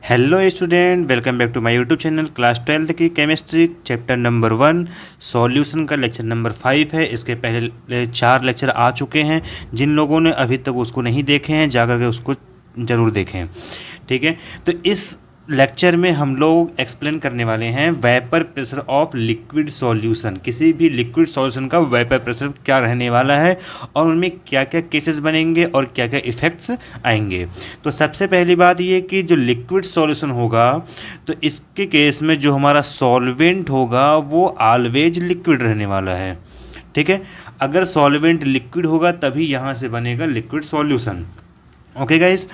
Hello student, welcome back to my YouTube channel. Class 12 की chemistry chapter number 1 solution का lecture number 5 है। इसके पहले 4 लेक्चर आ चुके हैं। जिन लोगों ने अभी तक उसको नहीं देखे हैं जाकर के उसको ज़रूर देखें, ठीक है। तो इस लेक्चर में हम लोग एक्सप्लेन करने वाले हैं vapour pressure of liquid solution. किसी भी लिक्विड सॉल्यूशन का वेपर प्रेशर क्या रहने वाला है और उनमें क्या क्या केसेस बनेंगे और क्या क्या इफ़ेक्ट्स आएंगे। तो सबसे पहली बात ये कि जो लिक्विड सॉल्यूशन होगा तो इसके केस में जो हमारा सॉल्वेंट होगा वो ऑलवेज लिक्विड रहने वाला है, ठीक है। अगर सॉल्वेंट लिक्विड होगा तभी यहाँ से बनेगा लिक्विड सॉल्यूशन। ओके गाइस,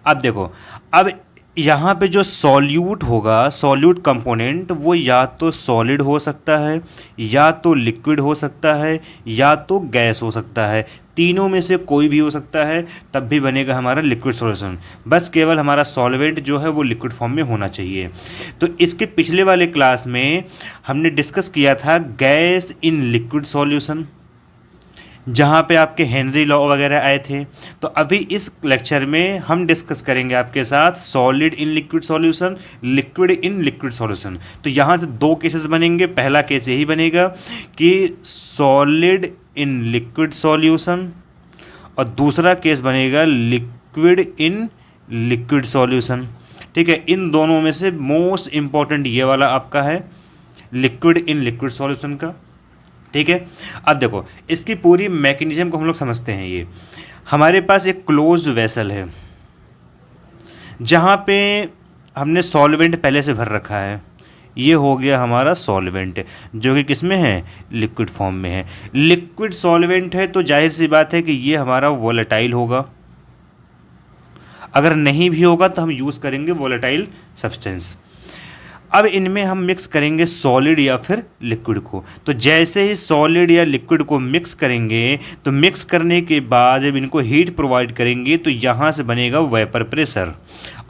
अब देखो, अब यहाँ पे जो सॉल्यूट होगा, सॉल्यूट कंपोनेंट, वो या तो सॉलिड हो सकता है, या तो लिक्विड हो सकता है, या तो गैस हो सकता है। तीनों में से कोई भी हो सकता है, तब भी बनेगा हमारा लिक्विड सॉल्यूशन। बस केवल हमारा सॉल्वेंट जो है वो लिक्विड फॉर्म में होना चाहिए। तो इसके पिछले वाले क्लास में हमने डिस्कस किया था गैस इन लिक्विड सॉल्यूशन, जहाँ पे आपके हेनरी लॉ वगैरह आए थे। तो अभी इस लेक्चर में हम डिस्कस करेंगे आपके साथ solid in liquid solution, liquid in liquid solution. तो यहाँ से 2 केसेस बनेंगे। पहला केस यही बनेगा कि सॉलिड इन लिक्विड सॉल्यूशन, और दूसरा केस बनेगा लिक्विड इन लिक्विड सॉल्यूशन, ठीक है। इन दोनों में से मोस्ट इम्पॉर्टेंट ये वाला आपका है, लिक्विड इन लिक्विड सॉल्यूशन का, ठीक है। अब देखो, इसकी पूरी मैकेनिज्म को हम लोग समझते हैं। ये हमारे पास एक क्लोज्ड वेसल है जहाँ पे हमने सॉल्वेंट पहले से भर रखा है। ये हो गया हमारा सॉल्वेंट, जो कि किस में है, लिक्विड फॉर्म में है। लिक्विड सॉल्वेंट है तो जाहिर सी बात है कि ये हमारा वोलेटाइल होगा। अगर नहीं भी होगा तो हम यूज़ करेंगे वोलेटाइल सब्सटेंस। अब इनमें हम मिक्स करेंगे सॉलिड या फिर लिक्विड को। तो जैसे ही सॉलिड या लिक्विड को मिक्स करेंगे तो मिक्स करने के बाद जब इनको हीट प्रोवाइड करेंगे तो यहाँ से बनेगा वेपर प्रेशर।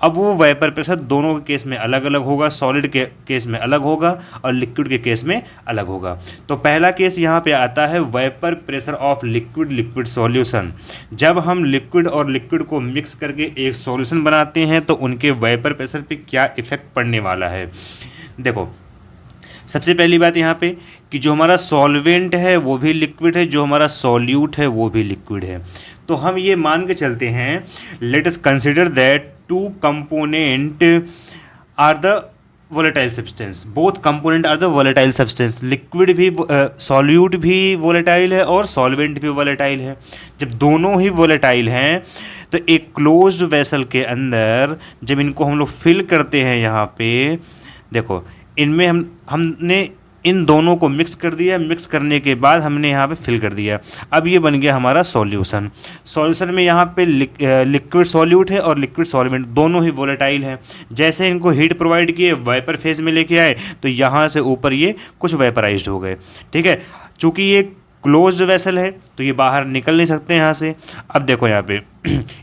अब वो वेपर प्रेशर दोनों के केस में अलग अलग होगा, सॉलिड के केस में अलग होगा और लिक्विड के केस में अलग होगा। तो पहला केस यहाँ पे आता है vapour pressure of liquid liquid solution. जब हम लिक्विड और लिक्विड को मिक्स करके एक सॉल्यूशन बनाते हैं तो उनके वेपर प्रेशर पे क्या इफेक्ट पड़ने वाला है। देखो, सबसे पहली बात यहाँ पे कि जो हमारा सॉल्वेंट है वो भी लिक्विड है, जो हमारा सॉल्यूट है वो भी लिक्विड है। तो हम ये मान के चलते हैं, let us consider that 2 component are the volatile substance. Both component are the volatile substance. Liquid भी, सॉल्यूट भी वोलेटाइल है और सॉल्वेंट भी वोलेटाइल है। जब दोनों ही वोलेटाइल हैं तो एक क्लोज्ड वेसल के अंदर जब इनको हम लोग फिल करते हैं, यहाँ पे देखो, इनमें हमने इन दोनों को मिक्स कर दिया। मिक्स करने के बाद हमने यहाँ पे फिल कर दिया। अब ये बन गया हमारा सॉल्यूशन। सॉल्यूशन में यहाँ पे लिक्विड सॉल्यूट है और लिक्विड सॉल्वेंट, दोनों ही वोलेटाइल हैं। जैसे इनको हीट प्रोवाइड किए, वेपर फेज में लेके आए, तो यहाँ से ऊपर ये कुछ वेपराइज्ड हो गए, ठीक है। चूँकि ये क्लोज्ड वेसल है तो ये बाहर निकल नहीं सकते यहाँ से। अब देखो यहाँ पे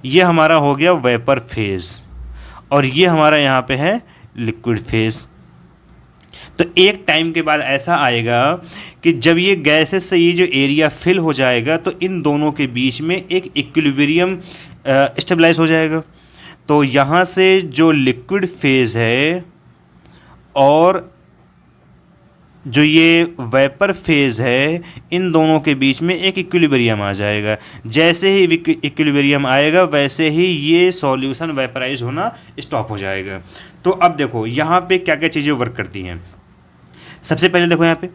ये हमारा हो गया वेपर फेज और ये हमारा यहाँ पे है लिक्विड फेज। तो एक टाइम के बाद ऐसा आएगा कि जब ये गैसेस से ये जो एरिया फिल हो जाएगा तो इन दोनों के बीच में एक इक्विलिब्रियम स्टेबलाइज हो जाएगा। तो यहाँ से जो लिक्विड फेज है और जो ये वेपर फेज है, इन दोनों के बीच में एक इक्विलिब्रियम आ जाएगा। जैसे ही इक्विलिब्रियम आएगा वैसे ही ये सॉल्यूशन वेपराइज होना स्टॉप हो जाएगा। तो अब देखो यहाँ पे क्या क्या चीज़ें वर्क करती हैं। सबसे पहले देखो यहाँ पे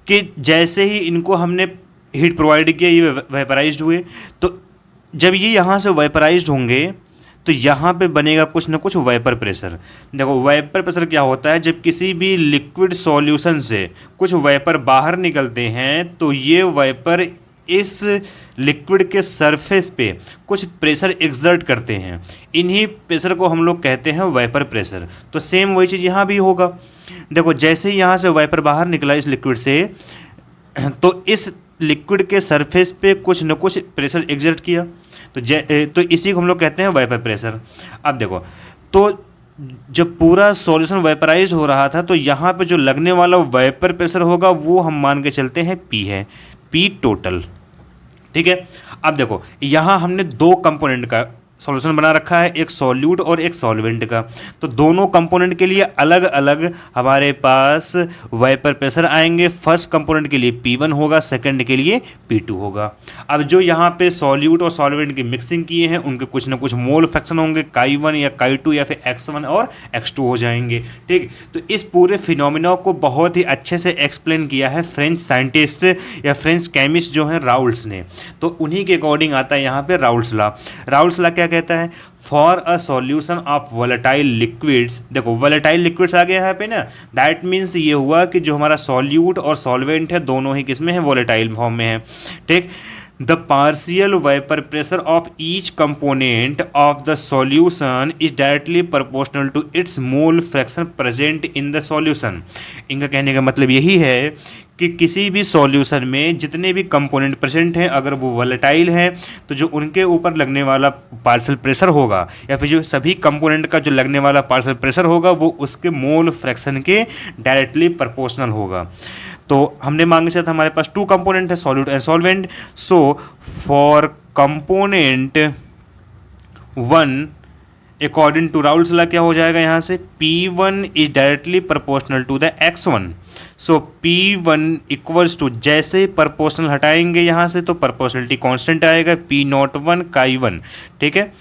कि जैसे ही इनको हमने हीट प्रोवाइड किया, ये वेपराइज्ड हुए। तो जब ये यहाँ से वेपराइज्ड होंगे तो यहाँ पे बनेगा कुछ ना कुछ वेपर प्रेशर। देखो, वेपर प्रेशर क्या होता है, जब किसी भी लिक्विड सॉल्यूशन से कुछ वेपर बाहर निकलते हैं तो ये वेपर इस लिक्विड के सरफेस पे कुछ प्रेशर एक्सर्ट करते हैं। इन्हीं प्रेशर को हम लोग कहते हैं वेपर प्रेशर। तो सेम वही चीज़ यहाँ भी होगा। देखो, जैसे ही यहाँ से वेपर बाहर निकला इस लिक्विड से, तो इस लिक्विड के सरफेस पे कुछ न कुछ प्रेशर एक्सर्ट किया, तो इसी को हम लोग कहते हैं वेपर प्रेशर। अब देखो, तो जब पूरा सॉल्यूशन वेपराइज हो रहा था तो यहाँ पे जो लगने वाला वेपर प्रेशर होगा वो हम मान के चलते हैं P है, P टोटल, ठीक है। अब देखो, यहाँ हमने 2 कंपोनेंट का सॉल्यूशन बना रखा है, एक सॉल्यूट और एक सॉल्वेंट का। तो दोनों कंपोनेंट के लिए अलग अलग हमारे पास वेपर प्रेशर आएंगे। फर्स्ट कंपोनेंट के लिए P1 होगा, सेकंड के लिए P2 होगा। अब जो यहाँ पे सॉल्यूट और सॉल्वेंट की मिक्सिंग किए हैं उनके कुछ ना कुछ मोल फ्रैक्शन होंगे, Chi1 या Chi2 या फिर X1 और X2 हो जाएंगे। ठीक, तो इस पूरे फिनोमिना को बहुत ही अच्छे से एक्सप्लेन किया है फ्रेंच साइंटिस्ट या फ्रेंच केमिस्ट जो हैं राउल्स ने। तो उन्हीं के अकॉर्डिंग आता है यहाँ पे राउल्स लॉ। राउल्स लॉ क्या कहता है? For a solution of volatile liquids, देखो वोलेटाइल लिक्विड्स आ गया यहाँ पे ना, दैट मीन्स ये हुआ कि जो हमारा सॉल्यूट और सॉल्वेंट है दोनों ही किस में है? वोलेटाइल फॉर्म में है। ठीक, the partial vapour pressure of each component of the solution is directly proportional to its mole fraction present in the solution. इनका कहने का मतलब यही है कि किसी भी सॉल्यूशन में जितने भी कंपोनेंट प्रेजेंट हैं अगर वो वोलेटाइल हैं तो जो उनके ऊपर लगने वाला पार्शियल प्रेशर होगा या फिर जो सभी कंपोनेंट का जो लगने वाला पार्शियल प्रेशर होगा वो उसके मोल फ्रैक्शन के डायरेक्टली प्रोपोर्शनल होगा। तो हमने मांगे से था हमारे पास टू कंपोनेंट है, solute and solvent. So for component 1 according to Raoult's law क्या हो जाएगा यहाँ से? P1 is directly proportional to the X1। So P1 equals to, जैसे प्रोपोर्शनल हटाएंगे यहाँ से तो प्रोपोर्शनलिटी कांस्टेंट आएगा, P01 Chi1। ठीक है,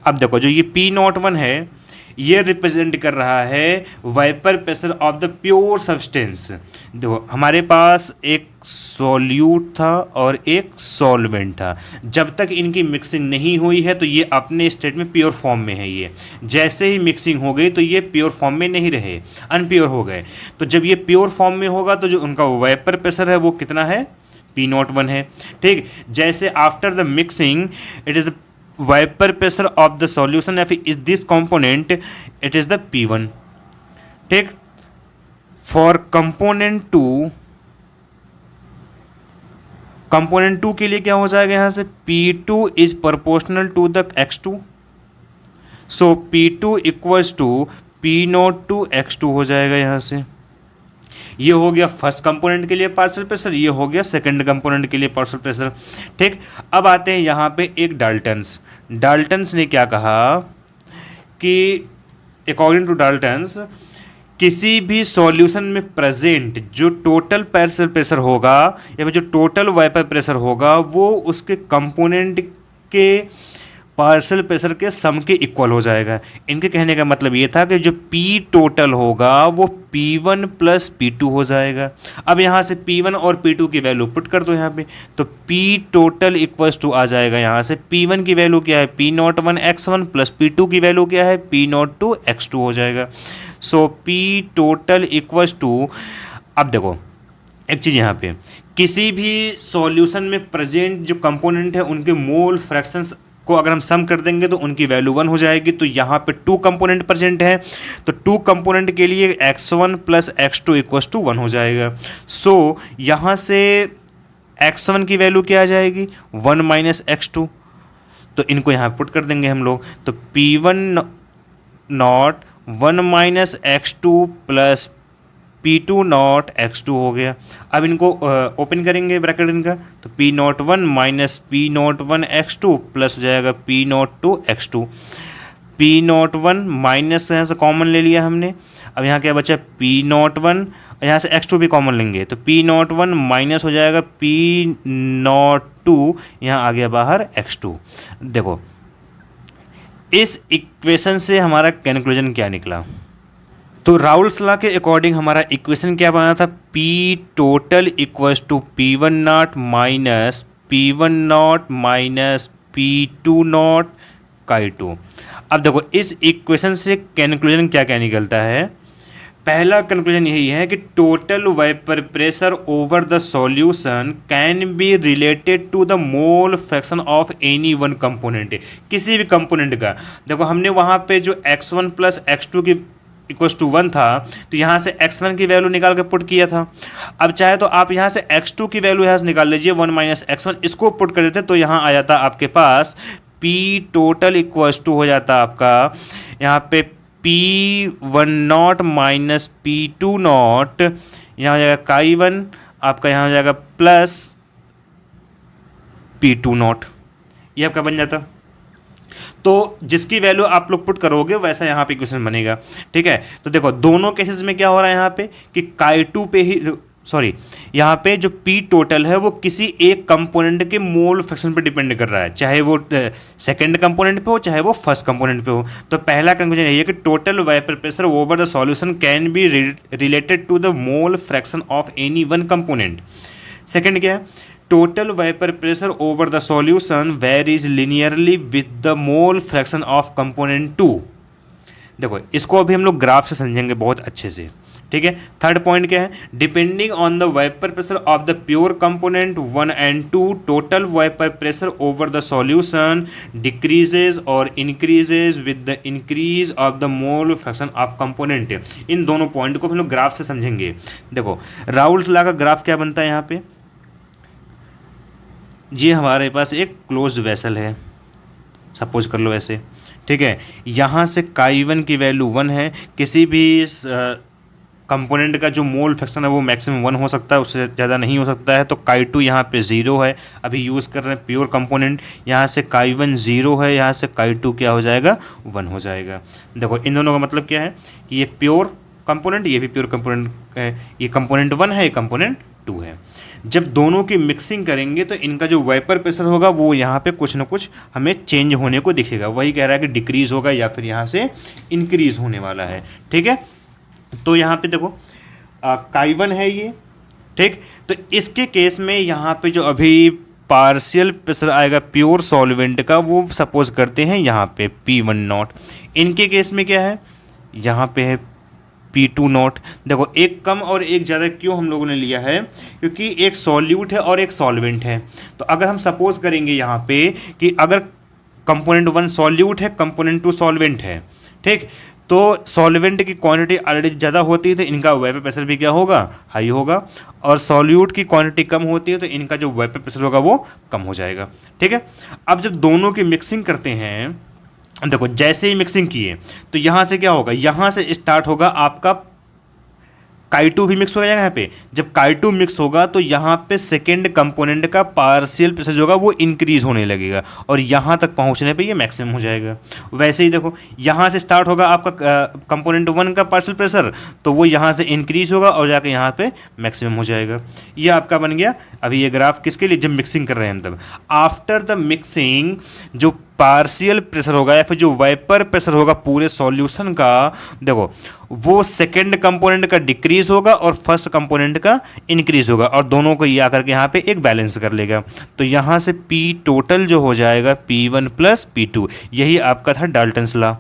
अब देखो जो ये P01 है ये रिप्रेजेंट कर रहा है vapour pressure of the pure substance. देखो हमारे पास एक सॉल्यूट था और एक सॉल्वेंट था, जब तक इनकी मिक्सिंग नहीं हुई है तो ये अपने स्टेट में प्योर फॉर्म में है। ये जैसे ही मिक्सिंग हो गई तो ये प्योर फॉर्म में नहीं रहे, अनप्योर हो गए। तो जब ये प्योर फॉर्म में होगा तो जो उनका वेपर प्रेशर है वो कितना है? P01 है। ठीक, जैसे after the mixing it is vapour pressure of the solution या फिर is this component it is the P1। ठीक, फॉर कंपोनेंट टू के लिए क्या हो जाएगा यहाँ से? P2 is proportional to the X2। So P2 equals to P0 to X2 हो जाएगा यहाँ से। ये हो गया फर्स्ट कंपोनेंट के लिए पार्शियल प्रेशर, ये हो गया सेकंड कंपोनेंट के लिए पार्शियल प्रेशर। ठीक, अब आते हैं यहाँ पे एक डाल्टन्स ने क्या कहा कि अकॉर्डिंग टू डाल्टन्स किसी भी सॉल्यूशन में प्रेजेंट जो टोटल पार्शियल प्रेशर होगा या फिर जो टोटल वेपर प्रेशर होगा वो उसके कंपोनेंट के पार्शियल प्रेशर के सम के इक्वल हो जाएगा। इनके कहने का मतलब ये था कि जो P टोटल होगा वो P1 प्लस P2 हो जाएगा। अब यहाँ से P1 और P2 की वैल्यू पुट कर दो यहाँ पे, तो P टोटल इक्वल्स टू आ जाएगा यहाँ से P1 की वैल्यू क्या है? P01 X1 प्लस P2 की वैल्यू क्या है? P02 X2 हो जाएगा। सो P टोटल इक्वल्स टू, अब देखो एक चीज़ यहाँ पे, किसी भी सॉल्यूशन में प्रेजेंट जो कंपोनेंट है उनके मोल फ्रैक्शंस को अगर हम सम कर देंगे तो उनकी वैल्यू 1 हो जाएगी। तो यहाँ पे टू कंपोनेंट प्रेजेंट है तो टू कंपोनेंट के लिए X1 plus X2 equals to 1 हो जाएगा। सो यहाँ से X1 की वैल्यू क्या आ जाएगी? 1 माइनस X2। तो इनको यहाँ पुट कर देंगे हम लोग, तो P1 not 1 minus X2 plus P2 not X2 हो गया। अब इनको ओपन करेंगे ब्रैकेट इनका, तो P01 minus P01 X2 plus हो जाएगा P02 X2। P01 माइनस यहाँ से कॉमन ले लिया हमने, अब यहाँ क्या बचा? P01, यहाँ से X2 भी कॉमन लेंगे तो P01 माइनस हो जाएगा P02, यहाँ आ गया बाहर X2। देखो इस इक्वेशन से हमारा कंक्लूजन क्या निकला? तो राउल्स लॉ के अकॉर्डिंग हमारा इक्वेशन क्या बना था? P total equals to P1 naught minus P1 naught minus P2 naught Chi2। अब देखो इस इक्वेशन से कंक्लूजन क्या क्या निकलता है? पहला कंक्लूजन यही है कि total vapour pressure over the solution can be related to the mole fraction of any one component. किसी भी कंपोनेंट का, देखो हमने वहाँ पे जो X1 प्लस X2 की इक्वल्स टू 1 था तो यहाँ से X1 की वैल्यू निकाल के पुट किया था। अब चाहे तो आप यहाँ से X2 की वैल्यू यहाँ से निकाल लीजिए 1 माइनस X1, इसको पुट कर देते तो यहाँ आ जाता आपके पास P टोटल इक्वल्स टू हो जाता आपका यहाँ पे P1 naught minus P2 not, यहाँ हो जाएगा Chi1 आपका, यहाँ हो जाएगा प्लस P2 नॉट, ये आपका बन जाता। तो जिसकी वैल्यू आप लोग पुट करोगे वैसा यहाँ पे इक्वेशन बनेगा। ठीक है, तो देखो दोनों केसेस में क्या हो रहा है यहाँ पे कि Chi2 पे ही, सॉरी, यहाँ पे जो P टोटल है वो किसी एक कंपोनेंट के मोल फ्रैक्शन पे डिपेंड कर रहा है, चाहे वो सेकंड कंपोनेंट पे हो चाहे वो फर्स्ट कंपोनेंट पे हो। तो पहला कंक्लूजन यही है कि total vapour pressure over the solution can be related to the mole fraction of any one component. Second क्या है, total vapour pressure over the solution varies linearly with the mole fraction of component 2। देखो इसको अभी हम लोग graph से समझेंगे बहुत अच्छे से। ठीक है, थर्ड पॉइंट क्या है, depending on the vapour pressure of the pure component 1 and 2 total vapour pressure over the solution decreases और increases with the increase of the mole fraction of component. इन दोनों पॉइंट को हम लोग ग्राफ से समझेंगे। देखो राउल्स लॉ का ग्राफ क्या बनता है यहाँ पे, ये हमारे पास एक क्लोज्ड वेसल है, सपोज कर लो ऐसे। ठीक है, यहाँ से Chi1 की वैल्यू 1 है, किसी भी कंपोनेंट का जो मोल फ्रैक्शन है वो मैक्सिमम 1 हो सकता है, उससे ज़्यादा नहीं हो सकता है। तो Chi2 यहाँ पे 0 है, अभी यूज़ कर रहे हैं प्योर कंपोनेंट, यहाँ से Chi1 0 है, यहाँ से Chi2 क्या हो जाएगा, 1 हो जाएगा। देखो इन दोनों का मतलब क्या है कि ये प्योर कंपोनेंट, ये भी प्योर कंपोनेंट है, ये कंपोनेंट 1 है, ये कंपोनेंट 2 है। जब दोनों की मिक्सिंग करेंगे तो इनका जो वेपर प्रेशर होगा वो यहाँ पे कुछ ना कुछ हमें चेंज होने को दिखेगा, वही कह रहा है कि डिक्रीज होगा या फिर यहाँ से इंक्रीज होने वाला है। ठीक है, तो यहाँ पे देखो Chi1 है ये। ठीक, तो इसके केस में यहाँ पे जो अभी पार्शियल प्रेशर आएगा प्योर सॉल्वेंट का वो सपोज करते हैं यहाँ पे P1 नॉट। इनके केस में क्या है, यहाँ पे है P2 नॉट। देखो एक कम और एक ज़्यादा क्यों हम लोगों ने लिया है, क्योंकि एक सॉल्यूट है और एक सॉल्वेंट है। तो अगर हम सपोज करेंगे यहाँ पे कि अगर कंपोनेंट 1 सॉल्यूट है, कंपोनेंट 2 सॉल्वेंट है, ठीक, तो सॉल्वेंट की क्वांटिटी ऑलरेडी ज़्यादा होती है तो इनका वेपर प्रेशर भी क्या होगा, हाई होगा, और सॉल्यूट की क्वांटिटी कम होती है तो इनका जो वेपर प्रेशर होगा वो कम हो जाएगा। ठीक है, अब जब दोनों की मिक्सिंग करते हैं, देखो जैसे ही मिक्सिंग किए तो यहाँ से क्या होगा, यहाँ से स्टार्ट होगा आपका Chi2 भी मिक्स हो जाएगा। यहाँ पे जब Chi2 मिक्स होगा तो यहाँ पे सेकेंड कंपोनेंट का पार्शियल प्रेशर जो होगा वो इंक्रीज होने लगेगा और यहाँ तक पहुँचने पे ये मैक्सिमम हो जाएगा। वैसे ही देखो यहाँ से स्टार्ट होगा आपका कंपोनेंट 1 का पार्शियल प्रेशर, तो वो यहाँ से इंक्रीज होगा और जाकर यहाँ पे मैक्सिमम हो जाएगा। ये आपका बन गया। अभी ये ग्राफ किसके लिए, जब मिक्सिंग कर रहे हैं हम, तब आफ्टर द मिक्सिंग जो पार्शियल प्रेशर होगा या फिर जो वेपर प्रेशर होगा पूरे सॉल्यूशन का, देखो वो सेकेंड कंपोनेंट का डिक्रीज होगा और फर्स्ट कंपोनेंट का इंक्रीज होगा और दोनों को ये आकर के यहाँ पे एक बैलेंस कर लेगा। तो यहाँ से P टोटल जो हो जाएगा P1 प्लस P2, यही आपका था डाल्टन्स लॉ।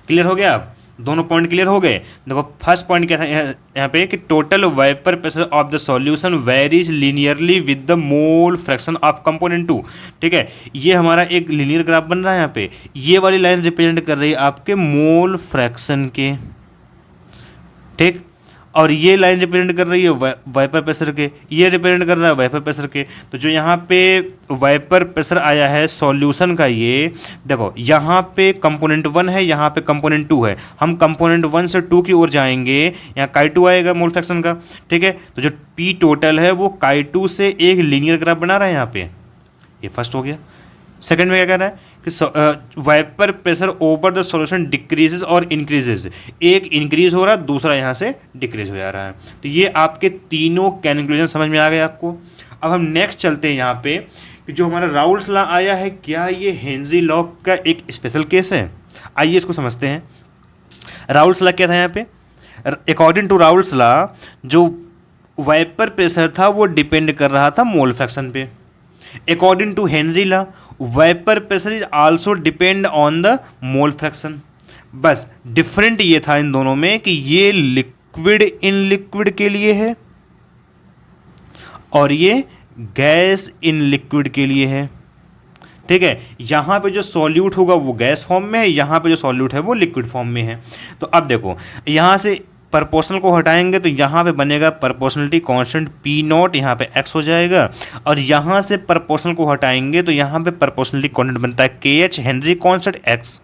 क्लियर हो गया, आप दोनों पॉइंट क्लियर हो गए। देखो फर्स्ट पॉइंट क्या था यहाँ पे कि total vapour pressure of the solution varies linearly with the mole fraction of component 2। ठीक है, ये हमारा एक लीनियर ग्राफ बन रहा है। यहाँ पे ये वाली लाइन रिप्रेजेंट कर रही है आपके मोल फ्रैक्शन के, ठीक, और ये लाइन रिप्रेजेंट कर रही है वेपर प्रेशर के, ये रिप्रेजेंट कर रहा है वेपर प्रेशर के। तो जो यहाँ पे वेपर प्रेशर आया है सॉल्यूशन का, ये देखो यहाँ पे कंपोनेंट 1 है, यहाँ पे कंपोनेंट 2 है। हम कंपोनेंट 1 से 2 की ओर जाएंगे, यहाँ Chi2 आएगा मोल फ्रैक्शन का। ठीक है, तो जो P टोटल है वो Chi2 से एक लीनियर ग्राफ बना रहा है यहाँ पे। ये फर्स्ट हो गया। सेकंड में क्या कह रहा है कि vapour pressure over the solution decreases और इंक्रीजेज, एक इंक्रीज हो रहा है, दूसरा यहाँ से डिक्रीज हो जा रहा है। तो ये आपके तीनों कैलकुलेशन समझ में आ गए आपको। अब हम नेक्स्ट चलते हैं यहाँ पे कि जो हमारा राउल्स लॉ आया है, क्या ये हेनरी लॉ का एक स्पेशल केस है? आइए इसको समझते हैं। राउल्स लॉ क्या था यहाँ पे? अकॉर्डिंग टू राउल्स लॉ जो वेपर प्रेशर था वो डिपेंड कर रहा था मोल फ्रैक्शन पे। According to Henry law vapour pressure is also depend on the mole fraction. बस डिफरेंट ये था इन दोनों में कि ये लिक्विड इन लिक्विड के लिए है और ये गैस इन लिक्विड के लिए है। ठीक है, यहाँ पे जो सॉल्यूट होगा वो गैस फॉर्म में है, यहाँ पे जो सॉल्यूट है वो लिक्विड फॉर्म में है। तो अब देखो यहाँ से प्रपोर्शनल को हटाएंगे तो यहाँ पे बनेगा प्रपोर्शनलिटी कांस्टेंट P नॉट, यहाँ पे x हो जाएगा, और यहाँ से प्रपोर्शनल को हटाएंगे तो यहाँ पे प्रपोर्शनलिटी कांस्टेंट बनता है KH, हेनरी कांस्टेंट x।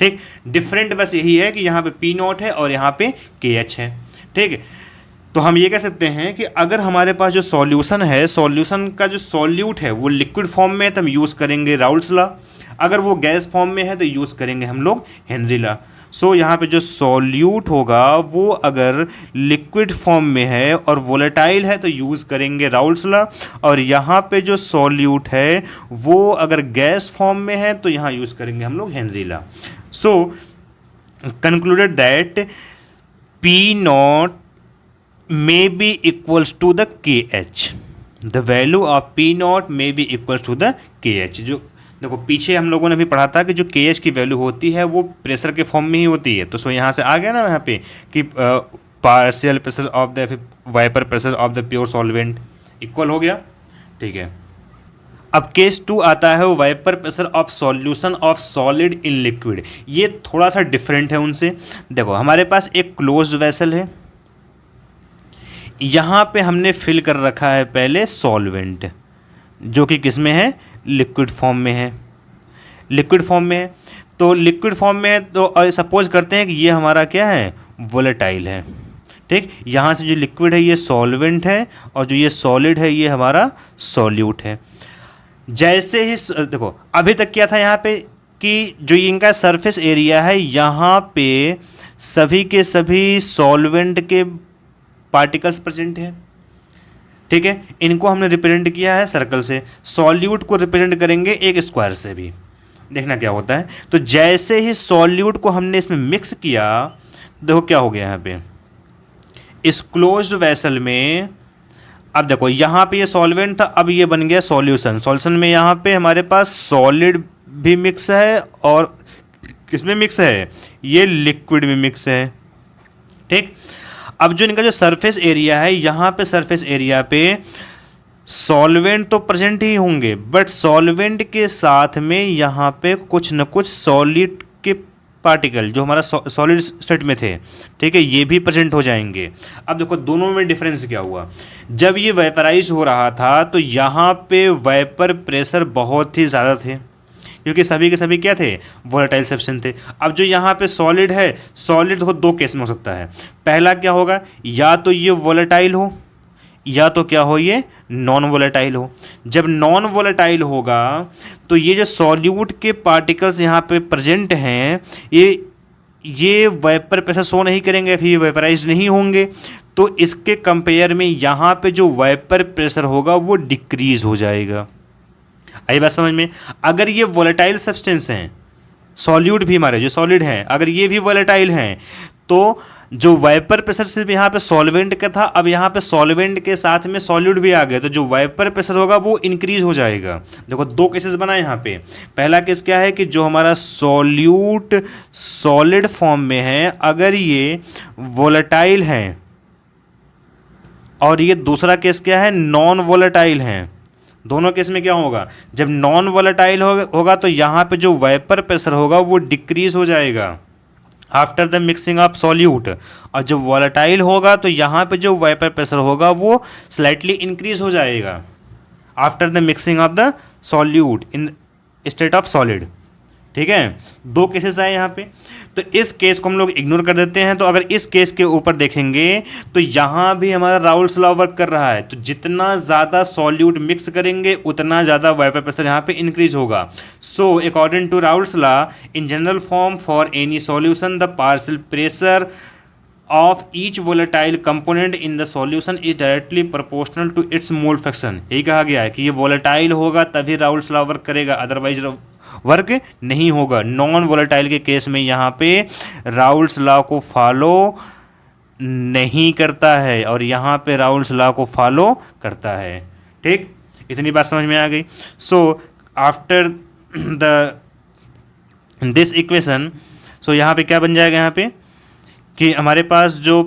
ठीक, डिफरेंट बस यही है कि यहाँ पे P नॉट है और यहाँ पे KH है। ठीक, तो हम ये कह सकते हैं कि अगर हमारे पास जो सॉल्यूशन है, सॉल्यूशन का जो सॉल्यूट है वो लिक्विड फॉर्म में है तो हम यूज़ करेंगे राउल्स लॉ। अगर वो गैस फॉर्म में है तो यूज़ करेंगे हम लोग हेनरी लॉ। सो यहाँ पे जो सॉल्यूट होगा वो अगर लिक्विड फॉर्म में है और वोलेटाइल है तो यूज़ करेंगे राउल्स लॉ, और यहाँ पे जो सॉल्यूट है वो अगर गैस फॉर्म में है तो यहाँ यूज़ करेंगे हम लोग Henry law. So concluded that P naught may be equals to the KH. The value of P naught may be equals to the KH. जो देखो पीछे हम लोगों ने भी पढ़ा था कि जो KH की वैल्यू होती है वो प्रेशर के फॉर्म में ही होती है। तो सो यहाँ से आ गया ना यहाँ पे कि partial pressure of the vapour pressure of the pure solvent equal हो गया। ठीक है, अब केस 2 आता है वो vapour pressure of solution of solid in liquid. ये थोड़ा सा डिफरेंट है उनसे। देखो हमारे पास एक क्लोज वेसल है, यहाँ पे हमने फिल कर रखा है पहले सॉल्वेंट जो कि किस में है, लिक्विड फॉर्म में है। लिक्विड फॉर्म में है तो लिक्विड फॉर्म में है तो सपोज करते हैं कि ये हमारा क्या है, वोलेटाइल है। ठीक, यहाँ से जो लिक्विड है ये सॉल्वेंट है और जो ये सॉलिड है ये हमारा सॉल्यूट है। जैसे ही देखो अभी तक क्या था यहाँ पे कि जो इनका सरफेस एरिया है यहाँ पे सभी के सभी सॉल्वेंट के पार्टिकल्स प्रेजेंट हैं। ठीक है, इनको हमने रिप्रेजेंट किया है सर्कल से, सॉल्यूट को रिप्रेजेंट करेंगे एक स्क्वायर से भी। देखना क्या होता है, तो जैसे ही सॉल्यूट को हमने इसमें मिक्स किया देखो क्या हो गया यहाँ पे इस क्लोज्ड वेसल में। अब देखो यहाँ पे ये सॉल्वेंट था, अब ये बन गया सॉल्यूशन। सॉल्यूशन में यहाँ पे हमारे पास सॉलिड भी मिक्स है और किसमें मिक्स है, ये लिक्विड में मिक्स है। ठीक, अब जो इनका जो सरफेस एरिया है यहाँ पे सरफेस एरिया पे सॉल्वेंट तो प्रेजेंट ही होंगे, बट सॉल्वेंट के साथ में यहाँ पे कुछ न कुछ सॉलिड के पार्टिकल जो हमारा सॉलिड स्टेट में थे, ठीक है, ये भी प्रेजेंट हो जाएंगे। अब देखो दोनों में डिफरेंस क्या हुआ, जब ये वेपराइज हो रहा था तो यहाँ पे वेपर प्रेशर बहुत ही ज़्यादा थे क्योंकि सभी के सभी क्या थे, वोलेटाइल सब्सटेंस थे। अब जो यहाँ पे सॉलिड है, सॉलिड देखो दो केस में हो सकता है। पहला क्या होगा, या तो ये वोलेटाइल हो या तो क्या हो, ये नॉन वोलेटाइल हो। जब नॉन वोलेटाइल होगा तो ये जो सॉल्यूट के पार्टिकल्स यहाँ पे प्रेजेंट हैं ये वेपर प्रेशर शो नहीं करेंगे, फिर ये वेपराइज नहीं होंगे। तो इसके कंपेयर में यहाँ पे जो वेपर प्रेशर होगा वो डिक्रीज हो जाएगा। आई बात समझ में। अगर ये वोलेटाइल सब्सटेंस हैं, सॉल्यूट भी हमारे जो सॉलिड हैं, अगर ये भी वोलेटाइल हैं तो जो वाइपर प्रेशर सिर्फ यहाँ पे सॉल्वेंट का था, अब यहाँ पे सॉल्वेंट के साथ में सॉल्यूट भी आ गए तो जो वाइपर प्रेशर होगा वो इंक्रीज हो जाएगा। देखो दो केसेस बना यहाँ पे। पहला केस क्या है कि जो हमारा सॉल्यूट सॉलिड फॉर्म में है अगर ये वोलेटाइल हैं, और ये दूसरा केस क्या है, नॉन वोलेटाइल हैं। दोनों केस में क्या होगा, जब नॉन वोलेटाइल होगा तो यहाँ पे जो वाइपर प्रेशर होगा वो डिक्रीज हो जाएगा after the mixing of solute, और जब वोलेटाइल होगा तो यहाँ पे जो वाइपर प्रेशर होगा वो स्लाइटली इंक्रीज हो जाएगा after the mixing of the solute in state of solid. ठीक है, दो केसेस आए यहाँ पे। तो इस केस को हम लोग इग्नोर कर देते हैं। तो अगर इस केस के ऊपर देखेंगे तो यहाँ भी हमारा राउल्स लॉ वर्क कर रहा है। तो जितना ज़्यादा सॉल्यूट मिक्स करेंगे उतना ज़्यादा वाइपर प्रेशर यहाँ पे इंक्रीज होगा। So according to Raoult's law in general form for any solution the partial pressure of each volatile component in the solution is directly proportional to its mole fraction. यही कहा गया है कि ये volatile होगा तभी राउल्स लॉ वर्क करेगा, otherwise work नहीं होगा। नॉन वोलेटाइल के केस में यहाँ पे राउल्स लॉ को फॉलो नहीं करता है और यहाँ पे राउल्स लॉ को फॉलो करता है। ठीक, इतनी बात समझ में आ गई। So after the this equation, so यहाँ पे क्या बन जाएगा, यहाँ पे कि हमारे पास जो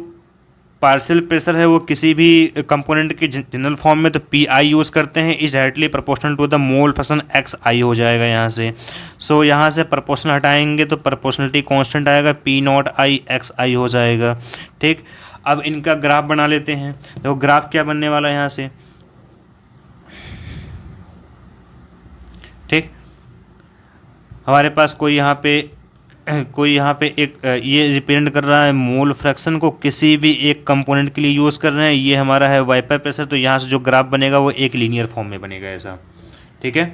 पार्शियल प्रेशर है वो किसी भी कंपोनेंट के जनरल फॉर्म में तो पी आई यूज़ करते हैं, is directly proportional to the mole fraction x i हो जाएगा यहाँ से। सो यहाँ से प्रोपोर्शनल हटाएंगे तो प्रोपोर्शनलिटी कांस्टेंट आएगा, P not I x i हो जाएगा। ठीक, अब इनका ग्राफ बना लेते हैं। तो ग्राफ क्या बनने वाला है यहाँ से, ठीक, हमारे पास कोई यहाँ पे एक ये रिप्रेजेंट कर रहा है मोल फ्रैक्शन को, किसी भी एक कंपोनेंट के लिए यूज़ कर रहे हैं। ये हमारा है वाइपर प्रेशर, तो यहाँ से जो ग्राफ बनेगा वो एक लीनियर फॉर्म में बनेगा ऐसा। ठीक है,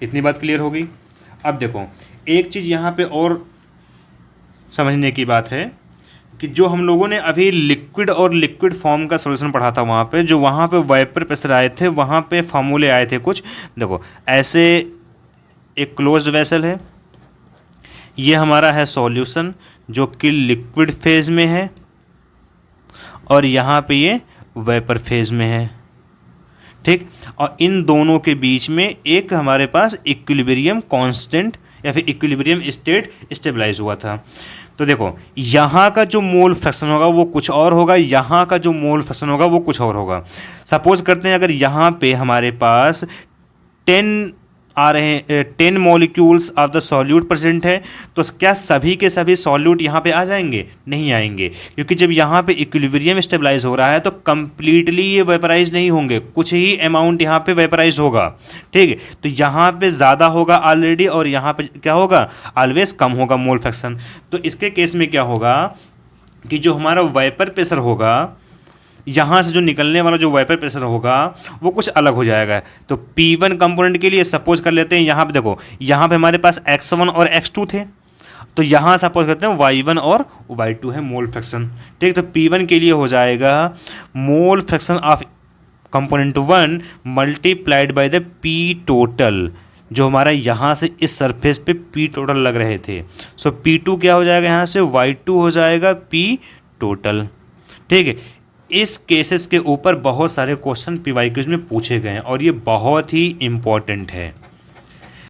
इतनी बात क्लियर हो गई। अब देखो एक चीज़ यहाँ पे और समझने की बात है कि जो हम लोगों ने अभी लिक्विड और लिक्विड फॉर्म का सॉल्यूशन पढ़ा था, वहाँ पे जो वहाँ पे वाइपर प्रेशर आए थे, वहाँ पे फार्मूले आए थे कुछ। देखो ऐसे एक क्लोज्ड वेसल है, ये हमारा है सॉल्यूशन जो कि लिक्विड फेज में है, और यहाँ पे ये वेपर फेज में है, ठीक। और इन दोनों के बीच में एक हमारे पास इक्विलिब्रियम कांस्टेंट या फिर इक्विलिब्रियम स्टेट स्टेबलाइज हुआ था। तो देखो यहाँ का जो मोल फ्रैक्शन होगा वो कुछ और होगा, यहाँ का जो मोल फ्रैक्शन होगा वो कुछ और होगा। सपोज करते हैं अगर यहाँ पे हमारे पास 10 आ रहे हैं, 10 molecules of the solute present है, तो क्या सभी के सभी सॉल्यूट यहाँ पे आ जाएंगे? नहीं आएंगे, क्योंकि जब यहाँ पे इक्विलिब्रियम स्टेबलाइज हो रहा है तो कंप्लीटली ये वेपराइज नहीं होंगे, कुछ ही अमाउंट यहाँ पे वेपराइज होगा, ठीक है। तो यहाँ पे ज़्यादा होगा ऑलरेडी, और यहाँ पे क्या होगा? ऑलवेज कम होगा मोल फ्रैक्शन। तो इसके केस में क्या होगा कि जो हमारा वेपर प्रेशर होगा, यहाँ से जो निकलने वाला जो वेपर प्रेशर होगा वो कुछ अलग हो जाएगा। तो P1 कंपोनेंट के लिए सपोज कर लेते हैं, यहाँ पे देखो, यहाँ पे हमारे पास X1 और X2 थे, तो यहाँ सपोज करते हैं Y1 और Y2 है मोल फ्रैक्शन, ठीक। तो P1 के लिए हो जाएगा मोल fraction of component 1 multiplied by the P total, जो हमारा यहाँ से इस सरफेस पे P टोटल लग रहे थे। सो P2 क्या हो जाएगा? यहाँ से Y2 हो जाएगा P टोटल, ठीक है। इस केसेस के ऊपर बहुत सारे क्वेश्चन PYQs में पूछे गए हैं और ये बहुत ही इम्पॉर्टेंट है।